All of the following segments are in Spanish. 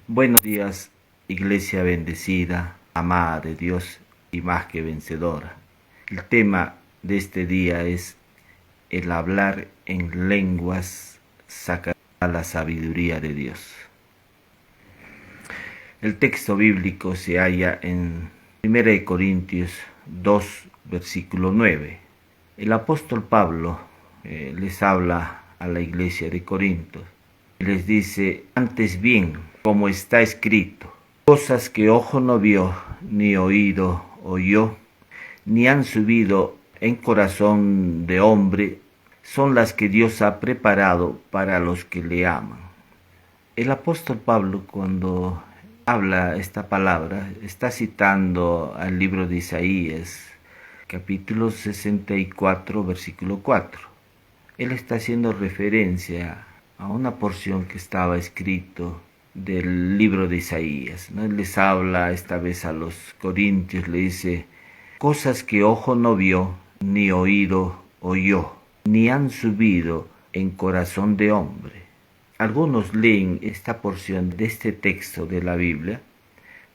Buenos días, iglesia bendecida, amada de Dios y más que vencedora. El tema de este día es el hablar en lenguas sacará la sabiduría de Dios. El texto bíblico se halla en 1 Corintios 2, versículo 9. El apóstol Pablo les habla a la iglesia de Corinto. Les dice, antes bien, como está escrito, cosas que ojo no vio, ni oído oyó, ni han subido en corazón de hombre, son las que Dios ha preparado para los que le aman. El apóstol Pablo, cuando habla esta palabra, está citando al libro de Isaías, capítulo 64, versículo 4. Él está haciendo referencia a una porción que estaba escrito del libro de Isaías, ¿no? Él les habla esta vez a los corintios, le dice, cosas que ojo no vio, ni oído oyó, ni han subido en corazón de hombre. Algunos leen esta porción de este texto de la Biblia,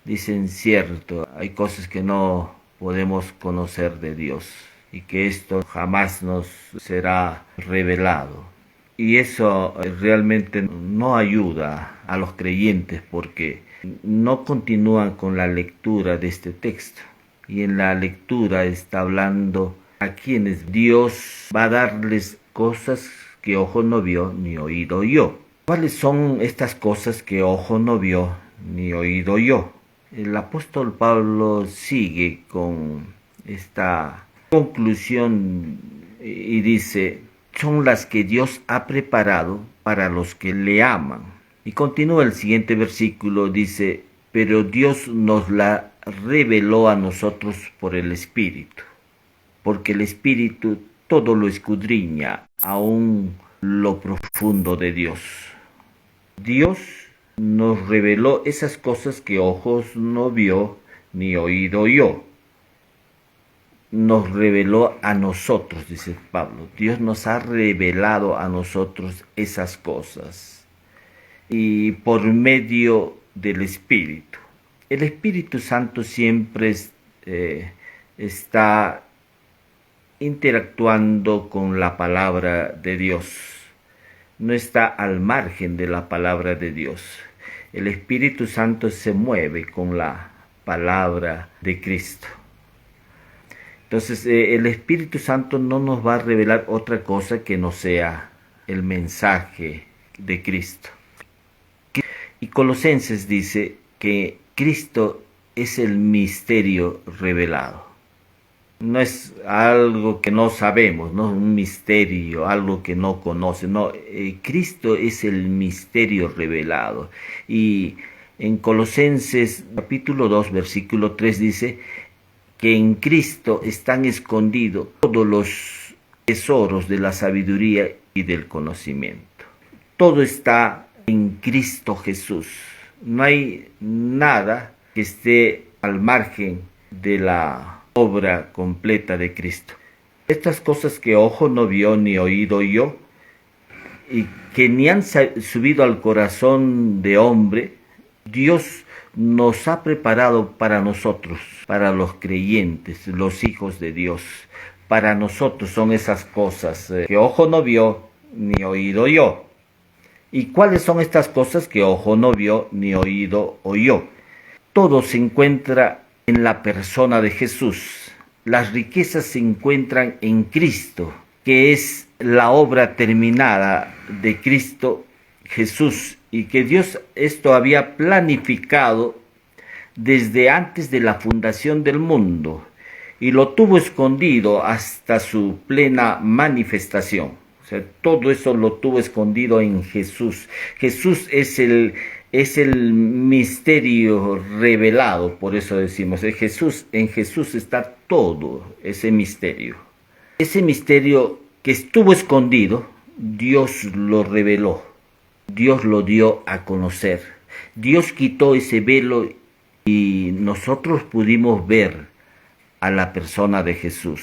dicen, cierto, hay cosas que no podemos conocer de Dios y que esto jamás nos será revelado. Y eso realmente no ayuda a los creyentes porque no continúan con la lectura de este texto. Y en la lectura está hablando a quienes Dios va a darles cosas que ojo no vio ni oído oyó. ¿Cuáles son estas cosas que ojo no vio ni oído oyó? El apóstol Pablo sigue con esta conclusión y dice, son las que Dios ha preparado para los que le aman. Y continúa el siguiente versículo, dice, pero Dios nos la reveló a nosotros por el Espíritu, porque el Espíritu todo lo escudriña, aún lo profundo de Dios. Dios nos reveló esas cosas que ojos no vio ni oído oyó. Nos reveló a nosotros, dice Pablo. Dios nos ha revelado a nosotros esas cosas. Y por medio del Espíritu. El Espíritu Santo siempre está interactuando con la palabra de Dios. No está al margen de la palabra de Dios. El Espíritu Santo se mueve con la palabra de Cristo. Entonces, el Espíritu Santo no nos va a revelar otra cosa que no sea el mensaje de Cristo. Y Colosenses dice que Cristo es el misterio revelado. No es algo que no sabemos, no es un misterio, algo que no conoce. No, Cristo es el misterio revelado. Y en Colosenses capítulo 2, versículo 3 dice que en Cristo están escondidos todos los tesoros de la sabiduría y del conocimiento. Todo está en Cristo Jesús. No hay nada que esté al margen de la obra completa de Cristo. Estas cosas que ojo no vio ni oído oyó y que ni han subido al corazón de hombre, Dios nos ha preparado para nosotros, para los creyentes, los hijos de Dios. Para nosotros son esas cosas que ojo no vio ni oído oyó. ¿Y cuáles son estas cosas que ojo no vio ni oído oyó? Todo se encuentra en la persona de Jesús. Las riquezas se encuentran en Cristo, que es la obra terminada de Cristo Jesús, y que Dios esto había planificado desde antes de la fundación del mundo y lo tuvo escondido hasta su plena manifestación. O sea, todo eso lo tuvo escondido en Jesús. Jesús es el misterio revelado, por eso decimos, en Jesús está todo ese misterio. Ese misterio que estuvo escondido, Dios lo reveló. Dios lo dio a conocer. Dios quitó ese velo y nosotros pudimos ver a la persona de Jesús.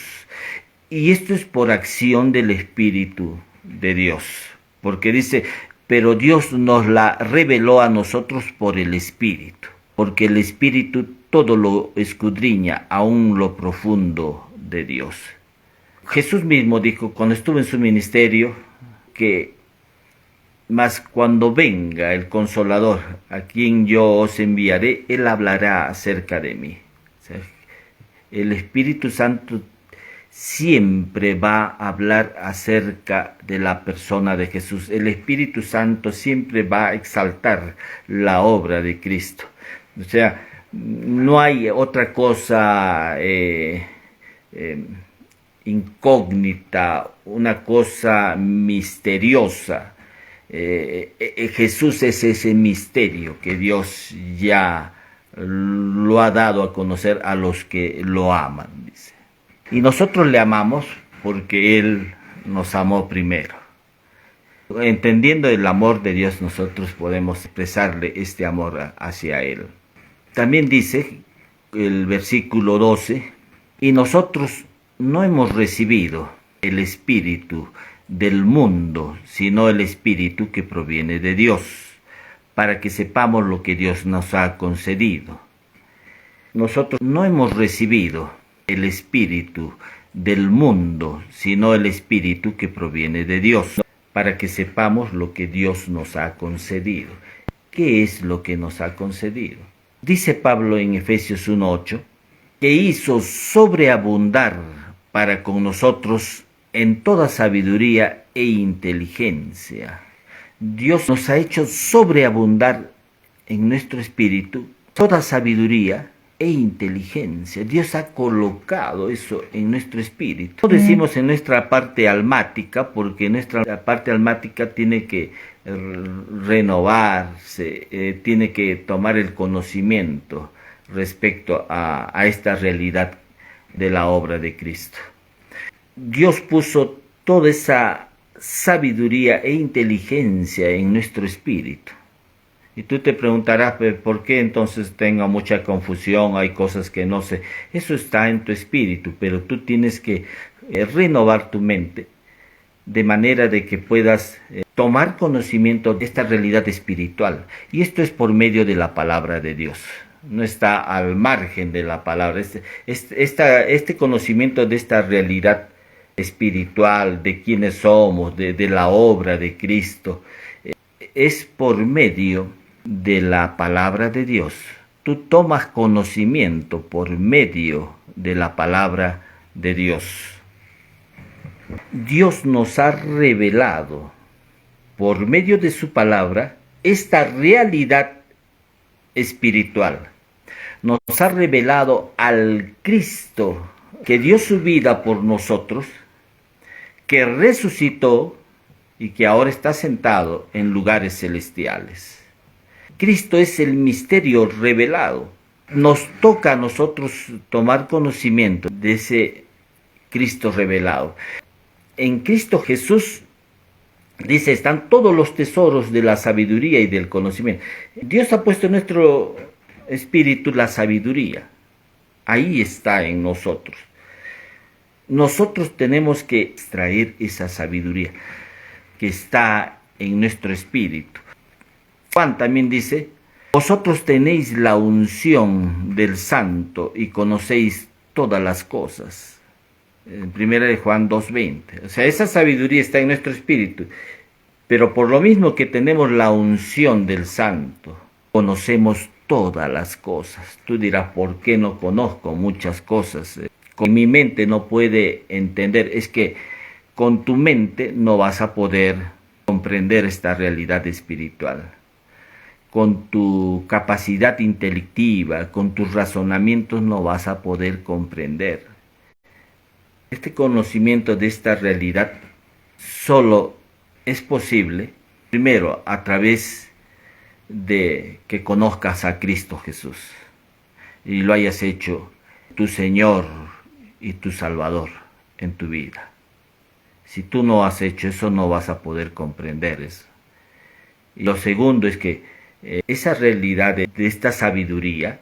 Y esto es por acción del Espíritu de Dios. Porque dice, pero Dios nos la reveló a nosotros por el Espíritu, porque el Espíritu todo lo escudriña, aún lo profundo de Dios. Jesús mismo dijo cuando estuvo en su ministerio que mas cuando venga el Consolador, a quien yo os enviaré, Él hablará acerca de mí. O sea, el Espíritu Santo siempre va a hablar acerca de la persona de Jesús. El Espíritu Santo siempre va a exaltar la obra de Cristo. O sea, no hay otra cosa incógnita, una cosa misteriosa. Jesús es ese misterio que Dios ya lo ha dado a conocer a los que lo aman, dice. Y nosotros le amamos porque Él nos amó primero. Entendiendo el amor de Dios, nosotros podemos expresarle este amor hacia Él. También dice el versículo 12, y nosotros no hemos recibido el Espíritu del mundo, sino el Espíritu que proviene de Dios, para que sepamos lo que Dios nos ha concedido. Nosotros no hemos recibido el Espíritu del mundo, sino el Espíritu que proviene de Dios, para que sepamos lo que Dios nos ha concedido. ¿Qué es lo que nos ha concedido? Dice Pablo en Efesios 1:8, que hizo sobreabundar para con nosotros en toda sabiduría e inteligencia. Dios nos ha hecho sobreabundar en nuestro espíritu toda sabiduría e inteligencia. Dios ha colocado eso en nuestro espíritu. Lo decimos en nuestra parte almática, porque nuestra parte almática tiene que renovarse, tiene que tomar el conocimiento respecto a esta realidad de la obra de Cristo. Dios puso toda esa sabiduría e inteligencia en nuestro espíritu. Y tú te preguntarás, ¿por qué entonces tengo mucha confusión? Hay cosas que no sé. Eso está en tu espíritu, pero tú tienes que renovar tu mente de manera de que puedas tomar conocimiento de esta realidad espiritual. Y esto es por medio de la palabra de Dios. No está al margen de la palabra. Este conocimiento de esta realidad espiritual, de quiénes somos, de la obra de Cristo, es por medio de la palabra de Dios. Tú tomas conocimiento por medio de la palabra de Dios. Dios nos ha revelado por medio de su palabra esta realidad espiritual. Nos ha revelado al Cristo que dio su vida por nosotros, que resucitó y que ahora está sentado en lugares celestiales. Cristo es el misterio revelado. Nos toca a nosotros tomar conocimiento de ese Cristo revelado. En Cristo Jesús, dice, están todos los tesoros de la sabiduría y del conocimiento. Dios ha puesto en nuestro espíritu la sabiduría. Ahí está en nosotros. Nosotros tenemos que extraer esa sabiduría que está en nuestro espíritu. Juan también dice, vosotros tenéis la unción del Santo y conocéis todas las cosas. En 1 Juan 2:20. O sea, esa sabiduría está en nuestro espíritu. Pero por lo mismo que tenemos la unción del Santo, conocemos todas las cosas. Tú dirás, ¿por qué no conozco muchas cosas? Con mi mente no puede entender. Es que con tu mente no vas a poder comprender esta realidad espiritual. Con tu capacidad intelectiva, con tus razonamientos no vas a poder comprender. Este conocimiento de esta realidad solo es posible, primero, a través de que conozcas a Cristo Jesús y lo hayas hecho tu Señor y tu Salvador en tu vida. Si tú no has hecho eso, no vas a poder comprender eso. Y lo segundo es que esa realidad de esta sabiduría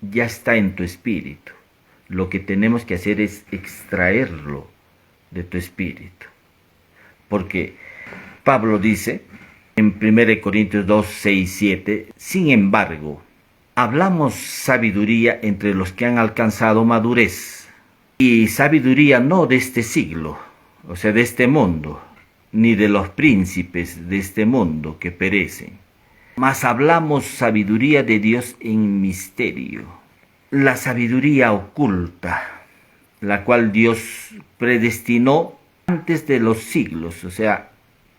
ya está en tu espíritu. Lo que tenemos que hacer es extraerlo de tu espíritu. Porque Pablo dice en 1 Corintios 2, 6, 7, sin embargo, hablamos sabiduría entre los que han alcanzado madurez, y sabiduría no de este siglo, o sea, de este mundo, ni de los príncipes de este mundo que perecen, mas hablamos sabiduría de Dios en misterio, la sabiduría oculta, la cual Dios predestinó antes de los siglos, o sea,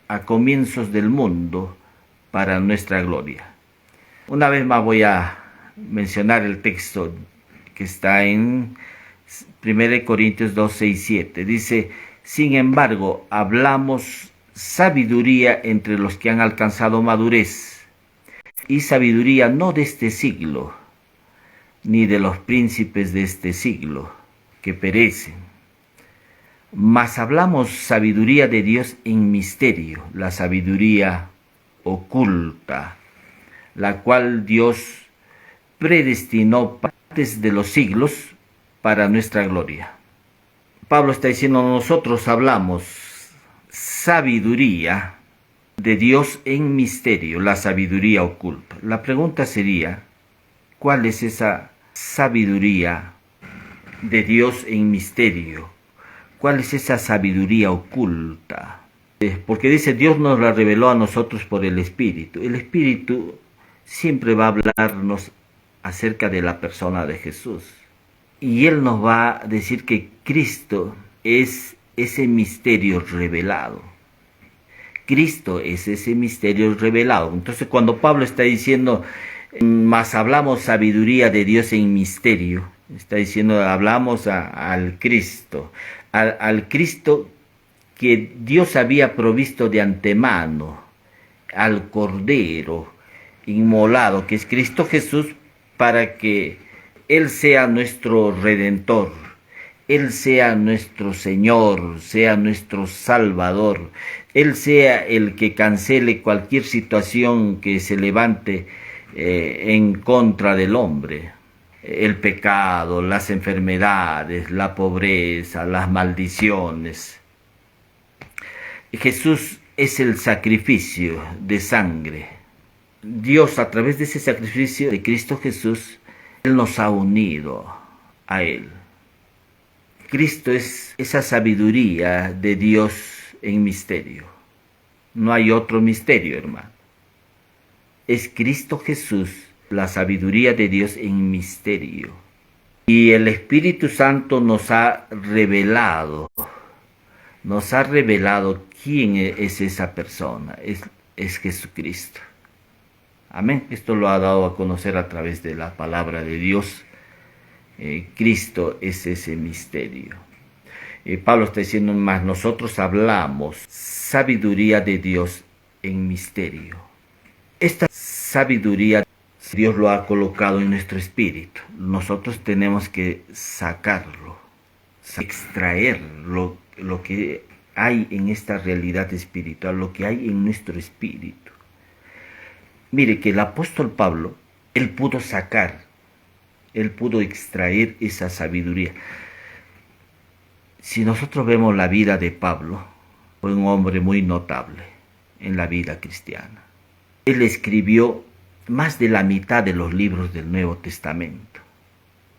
a comienzos del mundo, para nuestra gloria. Una vez más voy a mencionar el texto que está en 1 Corintios 2, 6, 7. Dice, sin embargo, hablamos sabiduría entre los que han alcanzado madurez, y sabiduría no de este siglo, ni de los príncipes de este siglo, que perecen. Mas hablamos sabiduría de Dios en misterio, la sabiduría oculta, la cual Dios predestinó antes de los siglos para nuestra gloria. Pablo está diciendo, nosotros hablamos sabiduría de Dios en misterio, la sabiduría oculta. La pregunta sería, ¿cuál es esa sabiduría de Dios en misterio? ¿Cuál es esa sabiduría oculta? Porque dice, Dios nos la reveló a nosotros por el Espíritu. El Espíritu siempre va a hablarnos acerca de la persona de Jesús. Y Él nos va a decir que Cristo es ese misterio revelado. Cristo es ese misterio revelado. Entonces, cuando Pablo está diciendo, mas hablamos sabiduría de Dios en misterio, está diciendo, hablamos al Cristo, al Cristo que Dios había provisto de antemano, al Cordero inmolado, que es Cristo Jesús, para que Él sea nuestro Redentor, Él sea nuestro Señor, sea nuestro Salvador, Él sea el que cancele cualquier situación que se levante en contra del hombre. El pecado, las enfermedades, la pobreza, las maldiciones. Jesús es el sacrificio de sangre. Dios, a través de ese sacrificio de Cristo Jesús, Él nos ha unido a Él. Cristo es esa sabiduría de Dios en misterio. No hay otro misterio, hermano. Es Cristo Jesús, la sabiduría de Dios en misterio. Y el Espíritu Santo nos ha revelado quién es esa persona. Es Jesucristo. Amén. Esto lo ha dado a conocer a través de la palabra de Dios. Cristo es ese misterio. Pablo está diciendo, más nosotros hablamos sabiduría de Dios en misterio. Esta sabiduría Dios lo ha colocado en nuestro espíritu. Nosotros tenemos que sacarlo, extraer lo que hay en esta realidad espiritual, lo que hay en nuestro espíritu. Mire que el apóstol Pablo, él pudo extraer esa sabiduría. Si nosotros vemos la vida de Pablo, fue un hombre muy notable en la vida cristiana. Él escribió más de la mitad de los libros del Nuevo Testamento.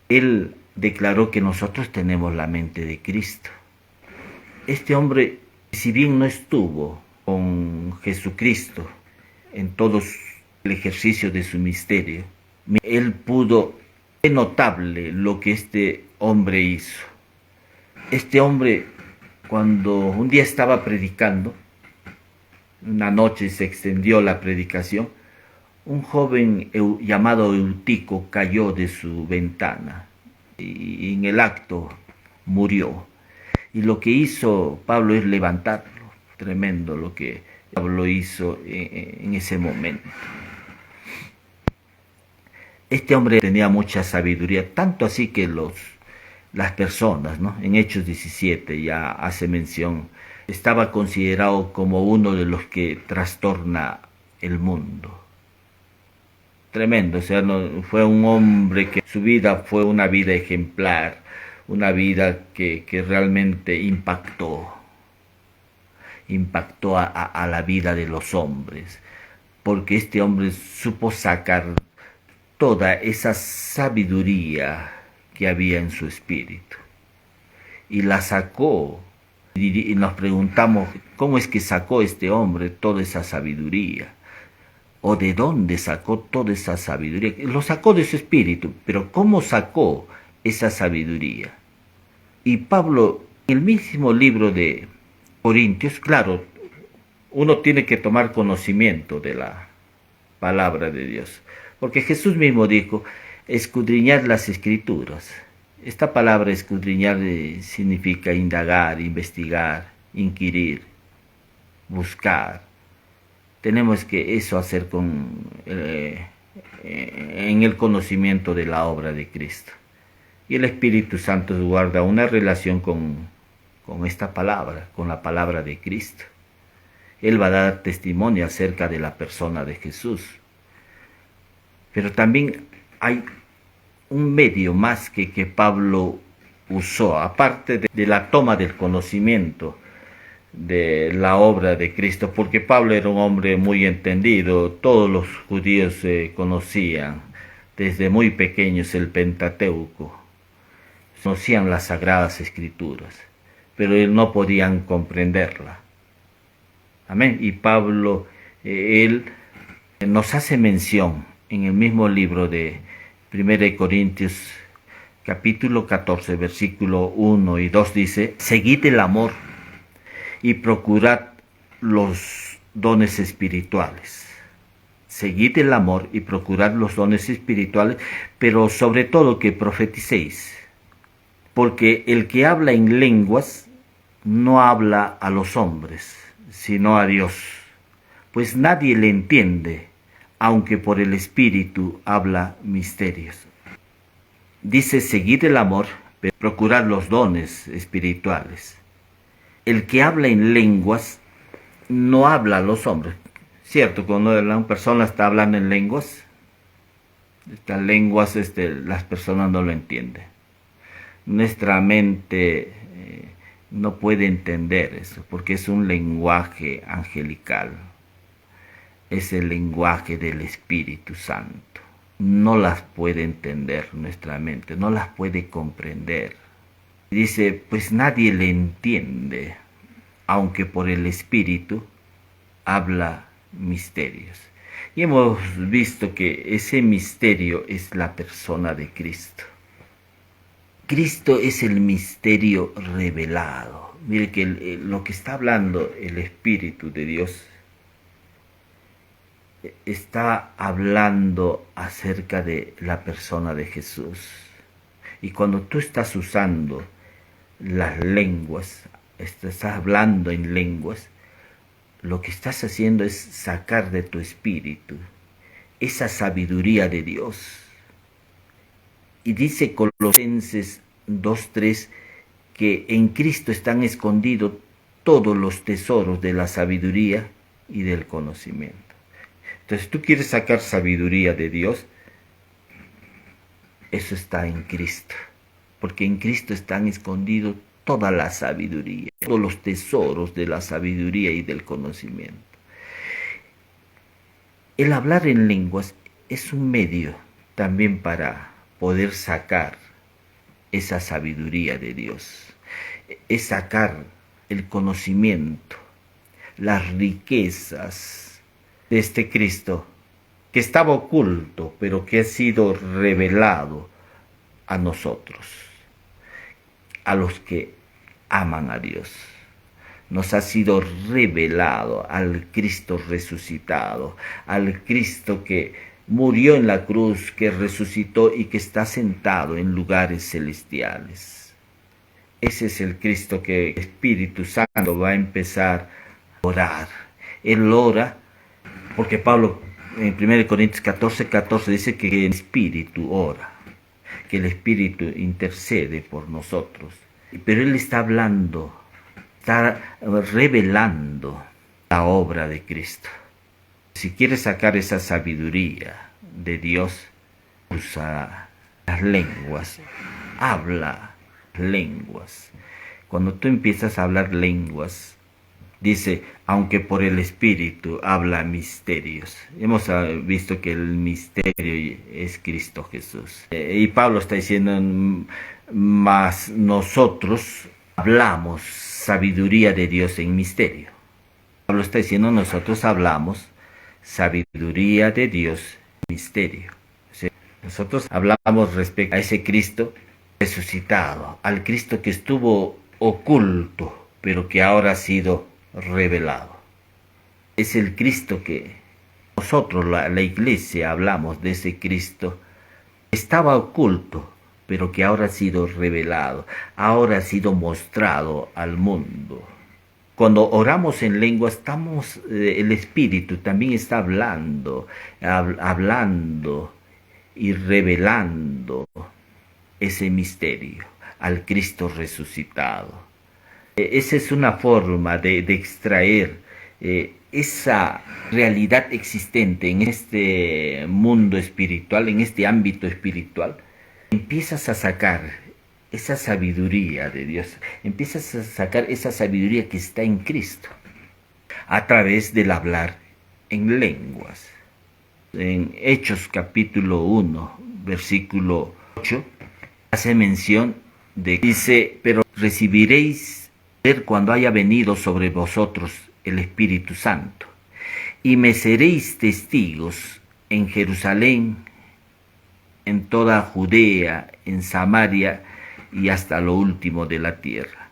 Él declaró que nosotros tenemos la mente de Cristo. Este hombre, si bien no estuvo con Jesucristo en todo el ejercicio de su misterio, él pudo, es notable lo que este hombre hizo. Este hombre, cuando un día estaba predicando, una noche se extendió la predicación, un joven llamado Eutico cayó de su ventana y en el acto murió. Y lo que hizo Pablo es levantarlo. Tremendo lo que Pablo hizo en ese momento. Este hombre tenía mucha sabiduría, tanto así que las personas, ¿no? En Hechos 17 ya hace mención, estaba considerado como uno de los que trastorna el mundo. Tremendo, o sea, fue un hombre que su vida fue una vida ejemplar, una vida que realmente impactó a la vida de los hombres. porque este hombre supo sacar toda esa sabiduría que había en su espíritu y la sacó. Y nos preguntamos, ¿cómo es que sacó este hombre toda esa sabiduría? ¿O de dónde sacó toda esa sabiduría? Lo sacó de su espíritu, pero ¿cómo sacó esa sabiduría? Y Pablo, en el mismo libro de Corintios, claro, uno tiene que tomar conocimiento de la palabra de Dios, porque Jesús mismo dijo, escudriñad las escrituras. Esta palabra escudriñar significa indagar, investigar, inquirir, buscar. Tenemos que eso hacer en el conocimiento de la obra de Cristo. Y el Espíritu Santo guarda una relación con esta palabra, con la palabra de Cristo. Él va a dar testimonio acerca de la persona de Jesús. Pero también hay un medio más que Pablo usó, aparte de la toma del conocimiento de la obra de Cristo, porque Pablo era un hombre muy entendido, todos los judíos conocían desde muy pequeños el Pentateuco, conocían las Sagradas Escrituras, pero él no podían comprenderla. Amén. Y Pablo, él nos hace mención en el mismo libro de 1 Corintios, capítulo 14, versículo 1 y 2, dice, seguid el amor y procurad los dones espirituales. Seguid el amor y procurad los dones espirituales, pero sobre todo que profeticéis. Porque el que habla en lenguas no habla a los hombres, sino a Dios, pues nadie le entiende, aunque por el Espíritu habla misterios. Dice, seguid el amor, pero procurad los dones espirituales. El que habla en lenguas no habla a los hombres. Cierto, cuando una persona está hablando en lenguas, estas lenguas las personas no lo entienden. Nuestra mente no puede entender eso, porque es un lenguaje angelical. Es el lenguaje del Espíritu Santo. No las puede entender nuestra mente, no las puede comprender. Dice, pues nadie le entiende, aunque por el Espíritu habla misterios. Y hemos visto que ese misterio es la persona de Cristo. Cristo es el misterio revelado. Mire que lo que está hablando el Espíritu de Dios está hablando acerca de la persona de Jesús. Y cuando tú estás usando las lenguas, estás hablando en lenguas, lo que estás haciendo es sacar de tu espíritu esa sabiduría de Dios. Y dice Colosenses 2:3 que en Cristo están escondidos todos los tesoros de la sabiduría y del conocimiento. Entonces, tú quieres sacar sabiduría de Dios, eso está en Cristo, porque en Cristo están escondidos toda la sabiduría, todos los tesoros de la sabiduría y del conocimiento. El hablar en lenguas es un medio también para poder sacar esa sabiduría de Dios, es sacar el conocimiento, las riquezas de este Cristo que estaba oculto, pero que ha sido revelado a nosotros, a los que aman a Dios. Nos ha sido revelado al Cristo resucitado, al Cristo que murió en la cruz, que resucitó y que está sentado en lugares celestiales. Ese es el Cristo que el Espíritu Santo va a empezar a orar. Él ora porque Pablo en 1 Corintios 14:14 dice que el Espíritu ora, que el Espíritu intercede por nosotros. Pero Él está hablando, está revelando la obra de Cristo. Si quieres sacar esa sabiduría de Dios, usa las lenguas, habla lenguas. Cuando tú empiezas a hablar lenguas, Dice, aunque por el Espíritu habla misterios. Hemos visto que el misterio es Cristo Jesús. Y Pablo está diciendo, mas nosotros hablamos sabiduría de Dios en misterio. Pablo está diciendo, nosotros hablamos sabiduría de Dios en misterio. O sea, nosotros hablamos respecto a ese Cristo resucitado, al Cristo que estuvo oculto, pero que ahora ha sido revelado. Es el Cristo que nosotros, la iglesia, hablamos de ese Cristo. Estaba oculto, pero que ahora ha sido revelado, ahora ha sido mostrado al mundo. Cuando oramos en lengua, el Espíritu también está hablando y revelando ese misterio al Cristo resucitado. Esa es una forma de extraer esa realidad existente en este mundo espiritual, en este ámbito espiritual. Empiezas a sacar esa sabiduría de Dios, empiezas a sacar esa sabiduría que está en Cristo a través del hablar en lenguas. En Hechos capítulo 1, versículo 8, hace mención de, dice, pero recibiréis cuando haya venido sobre vosotros el Espíritu Santo, y me seréis testigos en Jerusalén, en toda Judea, en Samaria y hasta lo último de la tierra.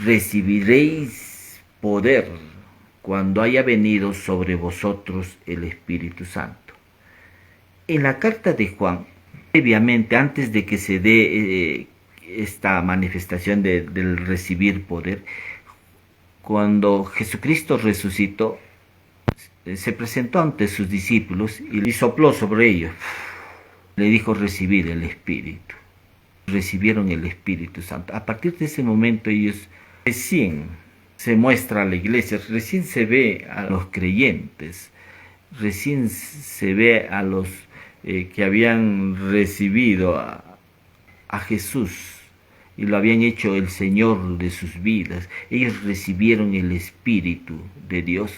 Recibiréis poder cuando haya venido sobre vosotros el Espíritu Santo. En la carta de Juan, previamente, antes de que se dé esta manifestación del recibir poder, cuando Jesucristo resucitó, se presentó ante sus discípulos y sopló sobre ellos. Le dijo, recibid el Espíritu. Recibieron el Espíritu Santo. A partir de ese momento ellos recién se muestra a la iglesia, recién se ve a los creyentes, recién se ve a los que habían recibido a Jesús y lo habían hecho el Señor de sus vidas. Ellos recibieron el Espíritu de Dios.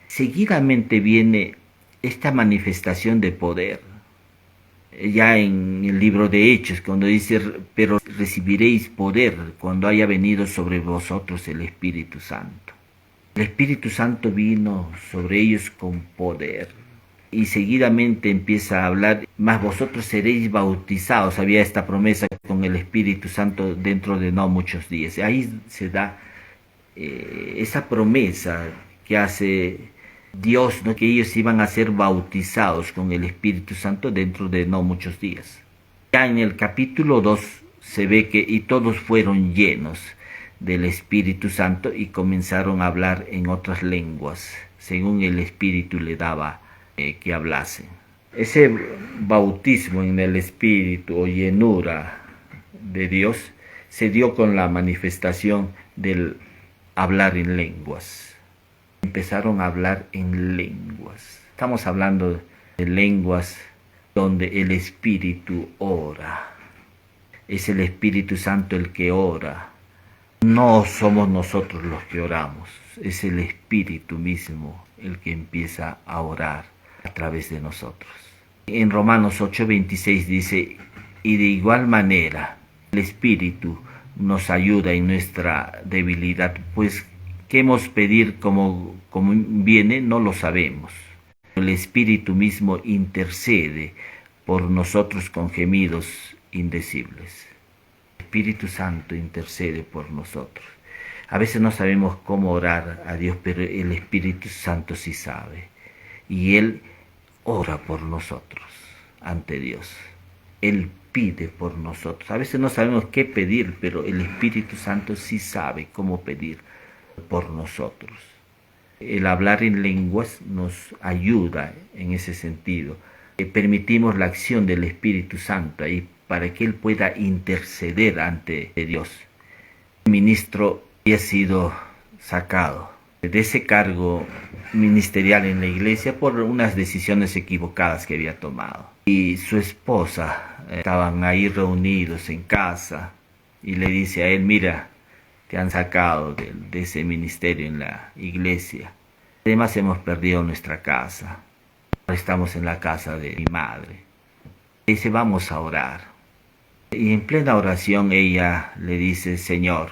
Seguidamente viene esta manifestación de poder. Ya en el libro de Hechos, cuando dice, pero recibiréis poder cuando haya venido sobre vosotros el Espíritu Santo. El Espíritu Santo vino sobre ellos con poder. Y seguidamente empieza a hablar, mas vosotros seréis bautizados. Había esta promesa con el Espíritu Santo dentro de no muchos días. Ahí se da esa promesa que hace Dios, ¿no? Que ellos iban a ser bautizados con el Espíritu Santo dentro de no muchos días. Ya en el capítulo 2 se ve que y todos fueron llenos del Espíritu Santo y comenzaron a hablar en otras lenguas, según el Espíritu le daba que hablasen. Ese bautismo en el Espíritu o llenura de Dios se dio con la manifestación del hablar en lenguas. Empezaron a hablar en lenguas. Estamos hablando de lenguas donde el Espíritu ora. Es el Espíritu Santo el que ora. No somos nosotros los que oramos. Es el Espíritu mismo el que empieza a orar a través de nosotros. En Romanos 8:26 dice, y de igual manera el Espíritu nos ayuda en nuestra debilidad, pues qué hemos pedir como viene no lo sabemos. El Espíritu mismo intercede por nosotros con gemidos indecibles. El Espíritu Santo intercede por nosotros. A veces no sabemos cómo orar a Dios, pero el Espíritu Santo sí sabe. Y Él ora por nosotros ante Dios. Él pide por nosotros. A veces no sabemos qué pedir, pero el Espíritu Santo sí sabe cómo pedir por nosotros. El hablar en lenguas nos ayuda en ese sentido. Permitimos la acción del Espíritu Santo ahí para que Él pueda interceder ante Dios. El ministro había sido sacado de ese cargo ministerial en la iglesia por unas decisiones equivocadas que había tomado. Y su esposa estaban ahí reunidos en casa y le dice a él, mira, te han sacado de ese ministerio en la iglesia. Además hemos perdido nuestra casa. Ahora estamos en la casa de mi madre. Dice, vamos a orar. Y en plena oración ella le dice, Señor,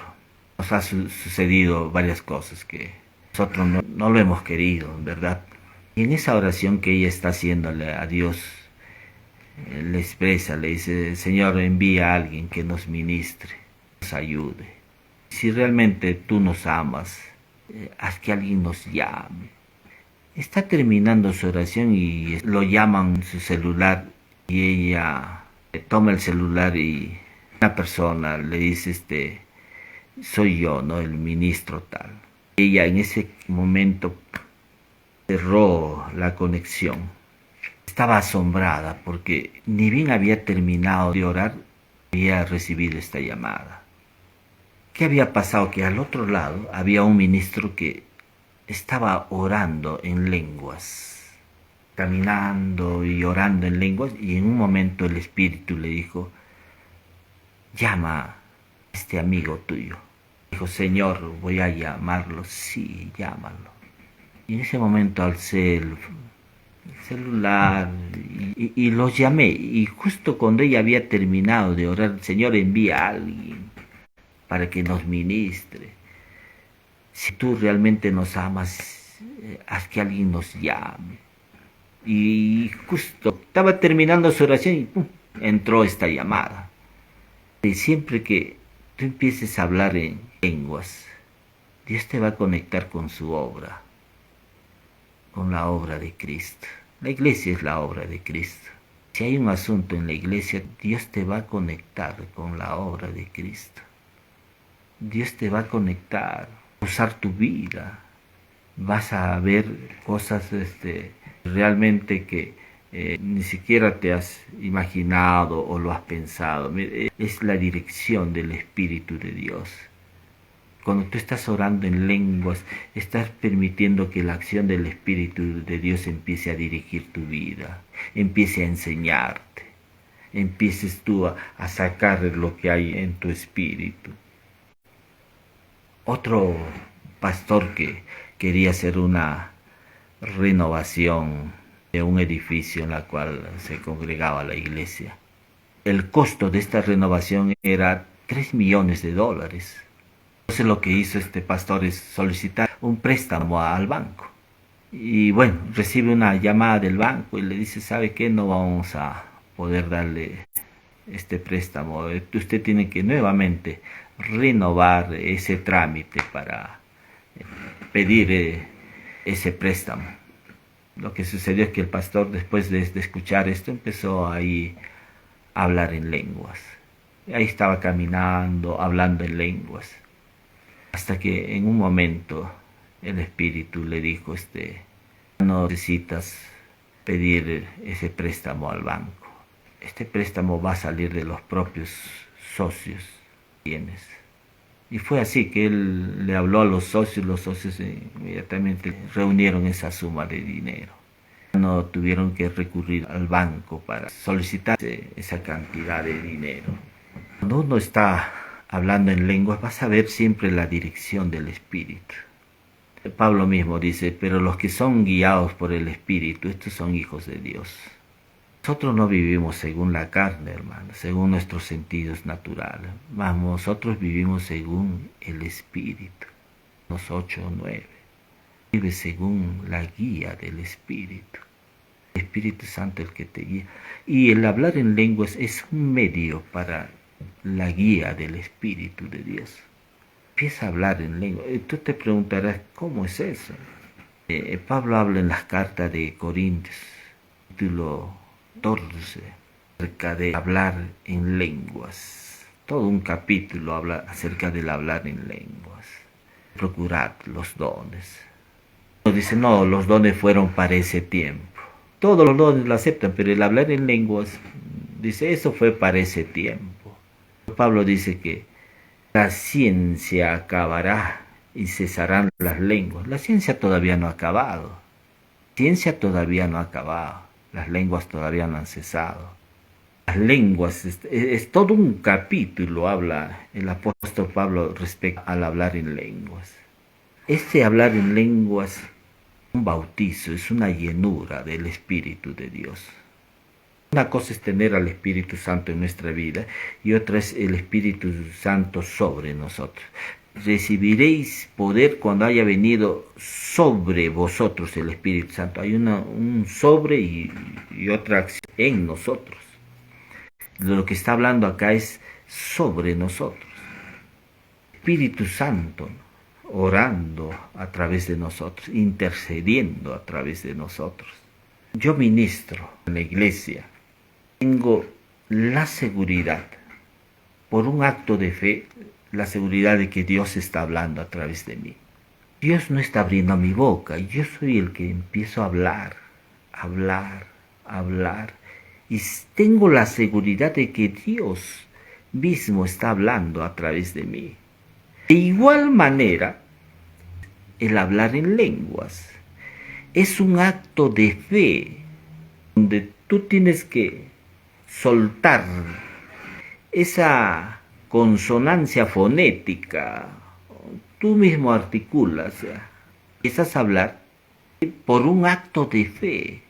nos ha sucedido varias cosas que nosotros no lo hemos querido, ¿verdad? Y en esa oración que ella está haciéndole a Dios, le expresa, le dice, Señor, envía a alguien que nos ministre, nos ayude. Si realmente tú nos amas, haz que alguien nos llame. Está terminando su oración y lo llaman su celular y ella toma el celular y una persona le dice, soy yo, ¿no? El ministro tal. Ella en ese momento cerró la conexión. Estaba asombrada porque ni bien había terminado de orar, había recibido esta llamada. ¿Qué había pasado? Que al otro lado había un ministro que estaba orando en lenguas, caminando y orando en lenguas, y en un momento el Espíritu le dijo, llama a este amigo tuyo. Dijo, Señor, voy a llamarlo. Sí, llámalo. Y en ese momento alcé el celular y los llamé. Y justo cuando ella había terminado de orar, Señor, envía a alguien para que nos ministre. Si tú realmente nos amas, haz que alguien nos llame. Y justo estaba terminando su oración y ¡pum!, entró esta llamada. Y siempre que tú empieces a hablar en lenguas, Dios te va a conectar con su obra, con la obra de Cristo. La iglesia es la obra de Cristo. Si hay un asunto en la iglesia, Dios te va a conectar con la obra de Cristo. Dios te va a conectar, usar tu vida. Vas a ver cosas realmente que ni siquiera te has imaginado o lo has pensado. Es la dirección del Espíritu de Dios. Cuando tú estás orando en lenguas, estás permitiendo que la acción del Espíritu de Dios empiece a dirigir tu vida, empiece a enseñarte, empieces tú a sacar lo que hay en tu espíritu. Otro pastor que quería hacer una renovación de un edificio en la cual se congregaba la iglesia. El costo de esta renovación era $3 millones. Entonces lo que hizo este pastor es solicitar un préstamo al banco. Y bueno, recibe una llamada del banco y le dice, ¿sabe qué? No vamos a poder darle este préstamo. Usted tiene que nuevamente renovar ese trámite para pedir ese préstamo. Lo que sucedió es que el pastor, después de escuchar esto, empezó ahí a hablar en lenguas. Ahí estaba caminando, hablando en lenguas. Hasta que en un momento el Espíritu le dijo, no necesitas pedir ese préstamo al banco. Este préstamo va a salir de los propios socios que tienes. Y fue así que él le habló a los socios inmediatamente reunieron esa suma de dinero. No tuvieron que recurrir al banco para solicitar esa cantidad de dinero. Cuando uno está hablando en lenguas, vas a ver siempre la dirección del Espíritu. Pablo mismo dice, pero los que son guiados por el Espíritu, estos son hijos de Dios. Nosotros no vivimos según la carne, hermano, según nuestros sentidos naturales. Mas nosotros vivimos según el Espíritu. Los 8:9. Vive según la guía del Espíritu. El Espíritu Santo es el que te guía. Y el hablar en lenguas es un medio para la guía del Espíritu de Dios. Empieza a hablar en lenguas. Tú te preguntarás, ¿cómo es eso? Pablo habla en las cartas de Corintios, capítulo 14, acerca de hablar en lenguas. Todo un capítulo habla acerca del hablar en lenguas. Procurad los dones. Dice, no, los dones fueron para ese tiempo. Todos los dones lo aceptan, pero el hablar en lenguas, dice, eso fue para ese tiempo. Pablo dice que la ciencia acabará y cesarán las lenguas. La ciencia todavía no ha acabado. La ciencia todavía no ha acabado. Las lenguas todavía no han cesado. Las lenguas, es todo un capítulo, habla el apóstol Pablo respecto al hablar en lenguas. Este hablar en lenguas es un bautizo, es una llenura del Espíritu de Dios. Una cosa es tener al Espíritu Santo en nuestra vida y otra es el Espíritu Santo sobre nosotros. Recibiréis poder cuando haya venido sobre vosotros el Espíritu Santo. Hay un sobre y otra acción en nosotros. Lo que está hablando acá es sobre nosotros. Espíritu Santo orando a través de nosotros, intercediendo a través de nosotros. Yo ministro en la iglesia. Tengo la seguridad, por un acto de fe, la seguridad de que Dios está hablando a través de mí. Dios no está abriendo mi boca, yo soy el que empiezo a hablar, hablar. Y tengo la seguridad de que Dios mismo está hablando a través de mí. De igual manera, el hablar en lenguas es un acto de fe, donde tú tienes que soltar esa consonancia fonética, tú mismo articulas, empiezas a hablar por un acto de fe.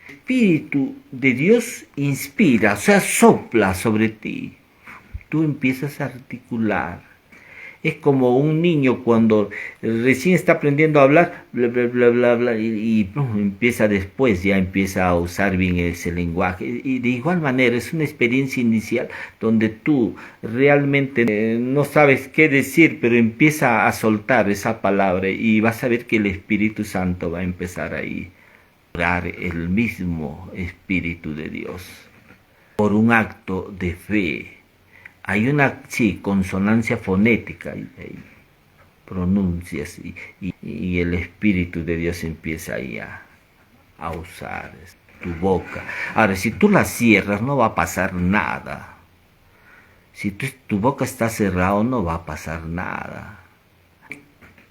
El Espíritu de Dios inspira, o sea, sopla sobre ti. Tú empiezas a articular. Es como un niño cuando recién está aprendiendo a hablar, bla, bla, bla, bla, bla, empieza después, ya empieza a usar bien ese lenguaje. Y de igual manera es una experiencia inicial donde tú realmente no sabes qué decir, pero empieza a soltar esa palabra y vas a ver que el Espíritu Santo va a empezar ahí a orar, el mismo Espíritu de Dios, por un acto de fe. Hay una, sí, consonancia fonética, y pronuncias y el Espíritu de Dios empieza ahí a usar tu boca. Ahora, si tú la cierras no va a pasar nada. Si tu boca está cerrada no va a pasar nada.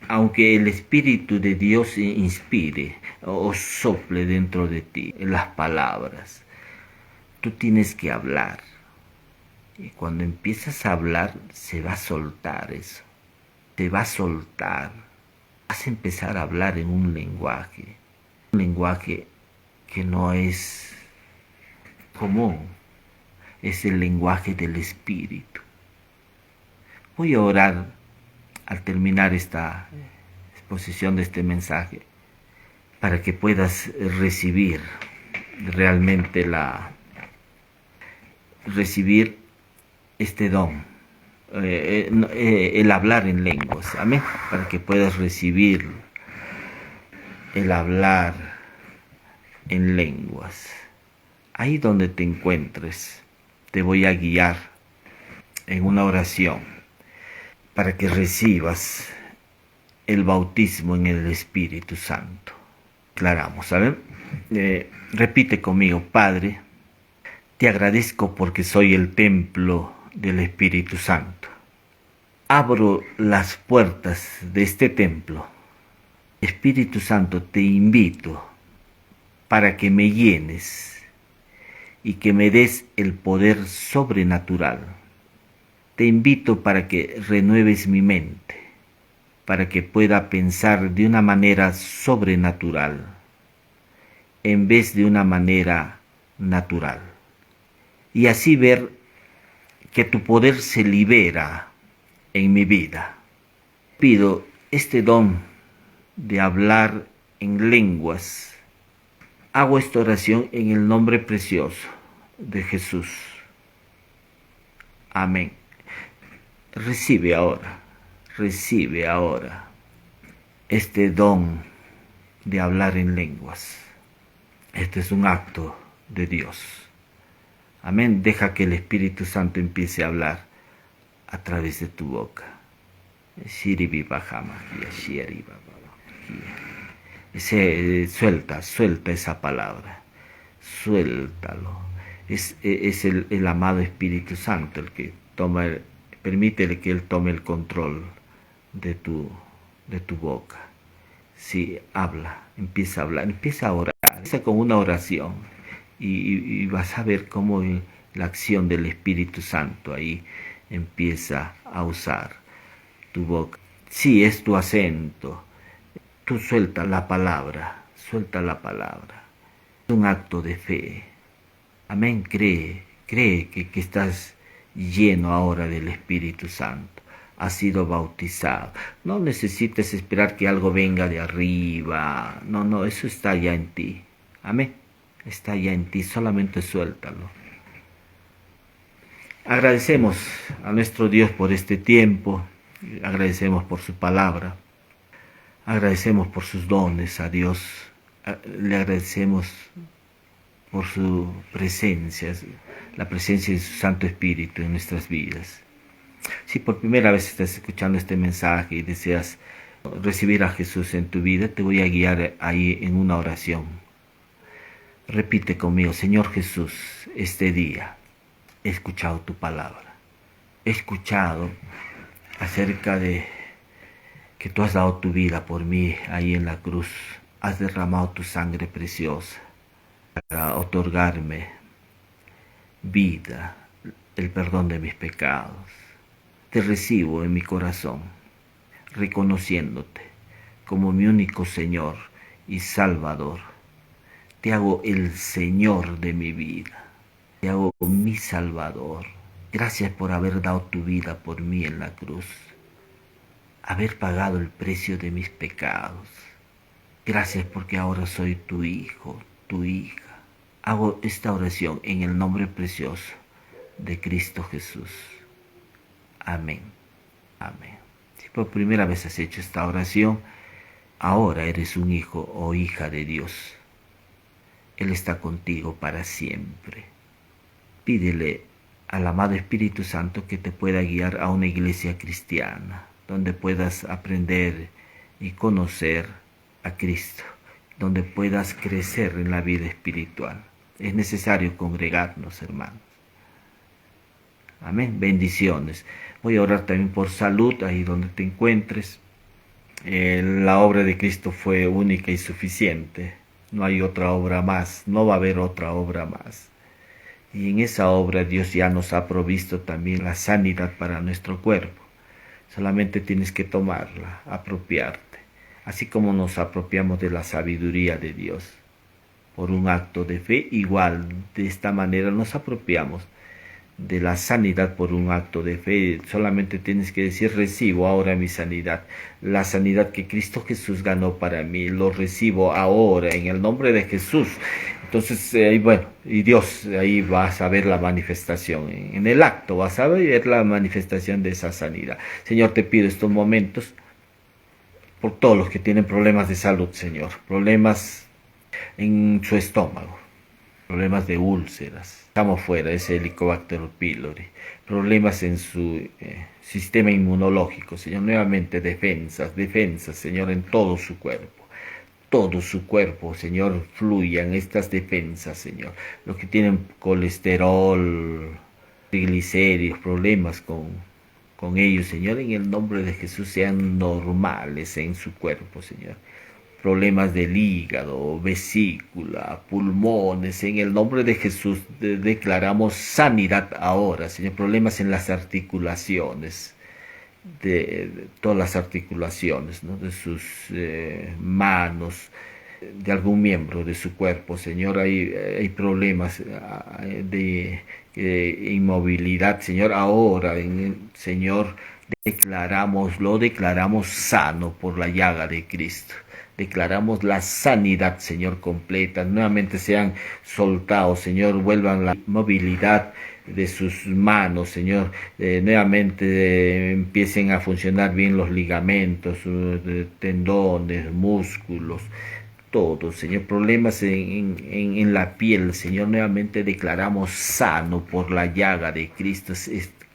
Aunque el Espíritu de Dios inspire o sople dentro de ti las palabras, tú tienes que hablar. Y cuando empiezas a hablar, se va a soltar eso. Te va a soltar. Vas a empezar a hablar en un lenguaje. Un lenguaje que no es común. Es el lenguaje del Espíritu. Voy a orar al terminar esta exposición de este mensaje para que puedas recibir realmente recibir este don, el hablar en lenguas, amén, para que puedas recibir el hablar en lenguas. Ahí donde te encuentres, te voy a guiar en una oración para que recibas el bautismo en el Espíritu Santo. Declaramos, ¿saben? Repite conmigo: Padre, te agradezco porque soy el templo del Espíritu Santo. Abro las puertas de este templo. Espíritu Santo, te invito para que me llenes y que me des el poder sobrenatural. Te invito para que renueves mi mente, para que pueda pensar de una manera sobrenatural en vez de una manera natural. Y así ver que tu poder se libera en mi vida. Pido este don de hablar en lenguas. Hago esta oración en el nombre precioso de Jesús. Amén. Recibe ahora este don de hablar en lenguas. Este es un acto de Dios. Amén. Deja que el Espíritu Santo empiece a hablar a través de tu boca. Suelta esa palabra. Suéltalo. Es el amado Espíritu Santo el que permítele que Él tome el control de tu boca. Sí, empieza a hablar, empieza a orar, empieza con una oración y vas a ver cómo La acción del Espíritu Santo ahí empieza a usar tu boca. Sí, es tu acento. Tú suelta la palabra, suelta la palabra. Es un acto de fe. Amén, cree que estás lleno ahora del Espíritu Santo. Has sido bautizado. No necesites esperar que algo venga de arriba. No, eso está ya en ti. Amén. Está ya en ti, solamente suéltalo. Agradecemos a nuestro Dios por este tiempo. Agradecemos por su palabra. Agradecemos por sus dones a Dios. Le agradecemos por su presencia, la presencia de su Santo Espíritu en nuestras vidas. Si por primera vez estás escuchando este mensaje y deseas recibir a Jesús en tu vida, te voy a guiar ahí en una oración. Repite conmigo: Señor Jesús, este día he escuchado tu palabra. He escuchado acerca de que tú has dado tu vida por mí ahí en la cruz. Has derramado tu sangre preciosa para otorgarme vida, el perdón de mis pecados. Te recibo en mi corazón, reconociéndote como mi único Señor y Salvador. Te hago el Señor de mi vida. Te hago mi Salvador. Gracias por haber dado tu vida por mí en la cruz, haber pagado el precio de mis pecados. Gracias porque ahora soy tu hijo, tu hija. Hago esta oración en el nombre precioso de Cristo Jesús. Amén. Amén. Si por primera vez has hecho esta oración, ahora eres un hijo o hija de Dios. Él está contigo para siempre. Pídele al amado Espíritu Santo que te pueda guiar a una iglesia cristiana, donde puedas aprender y conocer a Cristo, donde puedas crecer en la vida espiritual. Es necesario congregarnos, hermanos. Amén. Bendiciones. Voy a orar también por salud ahí donde te encuentres. La obra de Cristo fue única y suficiente. No hay otra obra más. No va a haber otra obra más. Y en esa obra Dios ya nos ha provisto también la sanidad para nuestro cuerpo. Solamente tienes que tomarla, apropiarte. Así como nos apropiamos de la sabiduría de Dios por un acto de fe, igual de esta manera nos apropiamos de la sanidad por un acto de fe. Solamente tienes que decir: recibo ahora mi sanidad, la sanidad que Cristo Jesús ganó para mí, lo recibo ahora en el nombre de Jesús. Entonces, y Dios, ahí vas a ver la manifestación, en el acto vas a ver la manifestación de esa sanidad. Señor, te pido estos momentos por todos los que tienen problemas de salud, Señor, problemas en su estómago, problemas de úlceras, estamos fuera, es Helicobacter pylori, problemas en su sistema inmunológico, Señor, nuevamente defensas, Señor, en todo su cuerpo, Señor, fluyan estas defensas, Señor, los que tienen colesterol, triglicéridos, problemas con ellos, Señor, en el nombre de Jesús sean normales en su cuerpo, Señor. Problemas del hígado, vesícula, pulmones, en el nombre de Jesús declaramos sanidad ahora, Señor. Problemas en las articulaciones, de todas las articulaciones, ¿no? De sus manos, de algún miembro de su cuerpo, Señor. Hay problemas de inmovilidad, Señor. Ahora, Señor, lo declaramos sano por la llaga de Cristo. Declaramos la sanidad, Señor, completa. Nuevamente sean soltados, Señor, vuelvan la movilidad de sus manos, Señor. Nuevamente empiecen a funcionar bien los ligamentos, tendones, músculos, todo, Señor. Problemas en la piel, Señor. Nuevamente declaramos sano por la llaga de Cristo.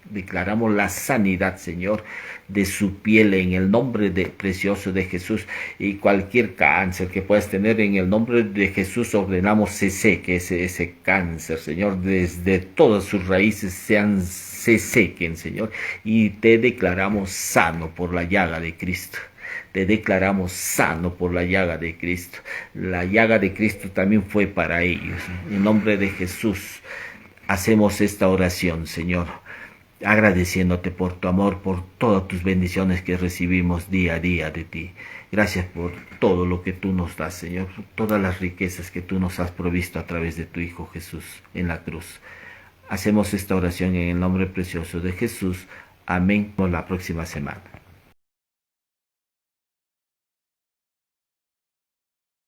Declaramos la sanidad, Señor, de su piel en el nombre precioso de Jesús. Y cualquier cáncer que puedas tener, en el nombre de Jesús ordenamos se seque ese cáncer, Señor, desde todas sus raíces se sequen, Señor, y te declaramos sano por la llaga de Cristo. Te declaramos sano por la llaga de Cristo. La llaga de Cristo también fue para ellos. En nombre de Jesús, hacemos esta oración, Señor, agradeciéndote por tu amor, por todas tus bendiciones que recibimos día a día de ti. Gracias por todo lo que tú nos das, Señor, por todas las riquezas que tú nos has provisto a través de tu Hijo Jesús en la cruz. Hacemos esta oración en el nombre precioso de Jesús. Amén. Por la próxima semana.